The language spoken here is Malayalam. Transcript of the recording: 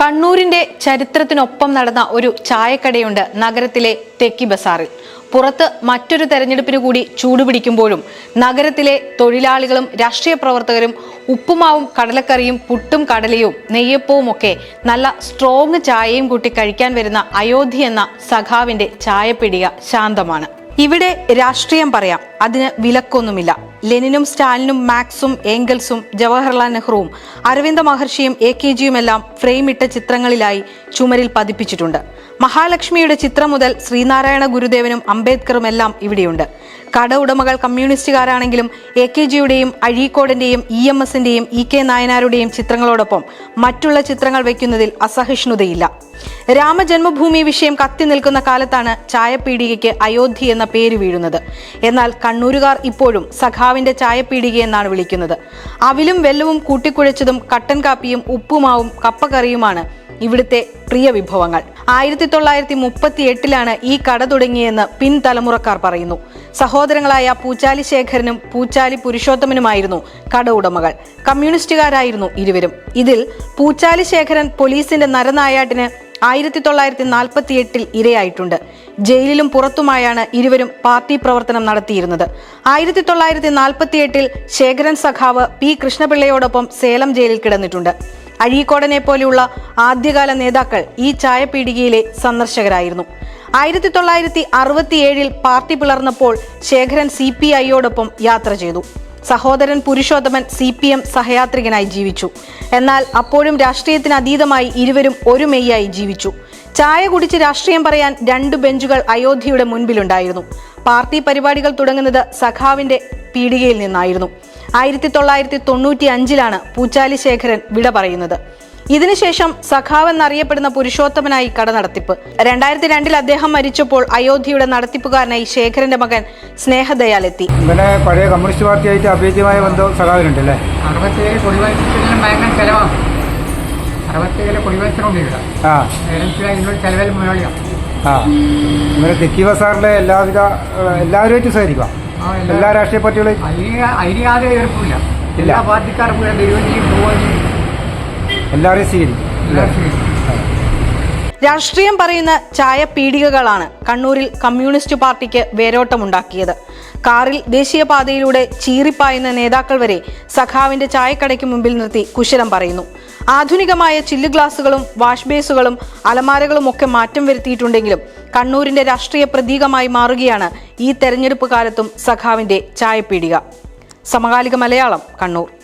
കണ്ണൂരിന്റെ ചരിത്രത്തിനൊപ്പം നടന്ന ഒരു ചായക്കടയുണ്ട് നഗരത്തിലെ തെക്കി ബസാറിൽ. പുറത്ത് മറ്റൊരു തെരഞ്ഞെടുപ്പിന് കൂടി ചൂടുപിടിക്കുമ്പോഴും നഗരത്തിലെ തൊഴിലാളികളും രാഷ്ട്രീയ പ്രവർത്തകരും ഉപ്പുമാവും കടലക്കറിയും പുട്ടും കടലയും നെയ്യപ്പവും ഒക്കെ നല്ല സ്ട്രോങ് ചായയും കൂട്ടി കഴിക്കാൻ വരുന്ന അയോധ്യ എന്ന സഖാവിന്റെ ചായപ്പിടിക ശാന്തമാണ്. ഇവിടെ രാഷ്ട്രീയം പറയാം, അതിന് വിലക്കൊന്നുമില്ല. ലെനിനും സ്റ്റാലിനും മാക്സും ഏംഗൽസും ജവഹർലാൽ നെഹ്റുവും അരവിന്ദ മഹർഷിയും AKGയുമെല്ലാം ഫ്രെയിമിട്ട ചിത്രങ്ങളിലായി ചുമരിൽ പതിപ്പിച്ചിട്ടുണ്ട്. മഹാലക്ഷ്മിയുടെ ചിത്രം മുതൽ ശ്രീനാരായണ ഗുരുദേവനും അംബേദ്കറും എല്ലാം ഇവിടെയുണ്ട്. കട ഉടമകൾ കമ്മ്യൂണിസ്റ്റുകാരാണെങ്കിലും AKGയുടെയും അഴീക്കോടിന്റെയും EMSന്റെയും EK നായനാരുടെയും ചിത്രങ്ങളോടൊപ്പം മറ്റുള്ള ചിത്രങ്ങൾ വയ്ക്കുന്നതിൽ അസഹിഷ്ണുതയില്ല. രാമജന്മഭൂമി വിഷയം കത്തി നിൽക്കുന്ന കാലത്താണ് ചായപ്പീടികയ്ക്ക് അയോധ്യ എന്ന പേര് വീഴുന്നത്. എന്നാൽ കണ്ണൂരുകാർ ഇപ്പോഴും സഖാവിന്റെ ചായപ്പീടിക എന്നാണ് വിളിക്കുന്നത്. അവിലും വെല്ലവും കൂട്ടിക്കുഴച്ചതും കട്ടൻ കാപ്പിയും ഉപ്പുമാവും കപ്പക്കറിയുമാണ് ഇവിടുത്തെ പ്രിയ വിഭവങ്ങൾ. 1938 ഈ കട തുടങ്ങിയെന്ന് പിൻതലമുറക്കാർ പറയുന്നു. സഹോദരങ്ങളായ പൂച്ചാലി ശേഖരനും പൂച്ചാലി പുരുഷോത്തമനുമായിരുന്നു കട ഉടമകൾ. കമ്മ്യൂണിസ്റ്റുകാരായിരുന്നു ഇരുവരും. ഇതിൽ പൂച്ചാലി ശേഖരൻ പോലീസിന്റെ നരനായാട്ടിന് 1948 ഇരയായിട്ടുണ്ട്. ജയിലിലും പുറത്തുമായാണ് ഇരുവരും പാർട്ടി പ്രവർത്തനം നടത്തിയിരുന്നത്. 1948 ശേഖരൻ സഖാവ് P കൃഷ്ണപിള്ളയോടൊപ്പം സേലം ജയിലിൽ കിടന്നിട്ടുണ്ട്. അഴീക്കോടനെ പോലെയുള്ള ആദ്യകാല നേതാക്കൾ ഈ ചായപ്പീടികയിലെ സന്ദർശകരായിരുന്നു. 1967 പാർട്ടി പിളർന്നപ്പോൾ ശേഖരൻ CPIയോടൊപ്പം യാത്ര ചെയ്തു. സഹോദരൻ പുരുഷോത്തമൻ CPM സഹയാത്രികനായി ജീവിച്ചു. എന്നാൽ അപ്പോഴും രാഷ്ട്രീയത്തിന് അതീതമായി ഇരുവരും ഒരു മെയ്യായി ജീവിച്ചു. ചായ കുടിച്ച് രാഷ്ട്രീയം പറയാൻ 2 ബെഞ്ചുകൾ അയോധ്യയുടെ മുൻപിലുണ്ടായിരുന്നു. പാർട്ടി പരിപാടികൾ തുടങ്ങുന്നത് സഖാവിന്റെ പീടികയിൽ നിന്നായിരുന്നു. 1995 പൂച്ചാലി ശേഖരൻ വിട പറയുന്നത്. ഇതിനുശേഷം സഖാവ് എന്നറിയപ്പെടുന്ന പുരുഷോത്തമനായി കട നടത്തിപ്പ്. 2002 അദ്ദേഹം മരിച്ചപ്പോൾ അയോധ്യയുടെ നടത്തിപ്പുകാരനായി ശേഖരന്റെ മകൻ സ്നേഹദയാൽ എത്തി. പഴയ കമ്മ്യൂണിസ്റ്റ് പാർട്ടിയായിട്ട് അഭേദ്യമായ ബന്ധം സഖാവിനുണ്ടല്ലേ? 67 കൊടിവത്സരത്തിലും ഭയങ്കര ചെലവാണ്. 67 കൊടിവത്സരമുണ്ട്. ചെലവിൽ മുന്നോടിയാണ്. ഇങ്ങനെ തെക്കി ബസാറിലെ എല്ലാവരുമായിട്ട് സഹകരിക്കാം. എല്ലാ രാഷ്ട്രീയ പാർട്ടികളും അതിന് എതിർപ്പില്ല. എല്ലാ പാർട്ടിക്കാർക്കും എല്ലാവരെയും സ്വീകരിക്കും. രാഷ്ട്രീയം പറയുന്ന ചായപ്പീടികകളാണ് കണ്ണൂരിൽ കമ്മ്യൂണിസ്റ്റ് പാർട്ടിക്ക് വേരോട്ടമുണ്ടാക്കിയത്. കാറിൽ ദേശീയപാതയിലൂടെ ചീറിപ്പായുന്ന നേതാക്കൾ വരെ സഖാവിന്റെ ചായക്കടയ്ക്ക് മുമ്പിൽ നിർത്തി കുശലം പറയുന്നു. ആധുനികമായ ചില്ല് ഗ്ലാസുകളും വാഷ് ബേസുകളും അലമാരകളും ഒക്കെ മാറ്റം വരുത്തിയിട്ടുണ്ടെങ്കിലും കണ്ണൂരിന്റെ രാഷ്ട്രീയ പ്രതീകമായി മാറുകയാണ് ഈ തെരഞ്ഞെടുപ്പ് കാലത്തും സഖാവിന്റെ ചായപ്പീടിക. സമകാലിക മലയാളം, കണ്ണൂർ.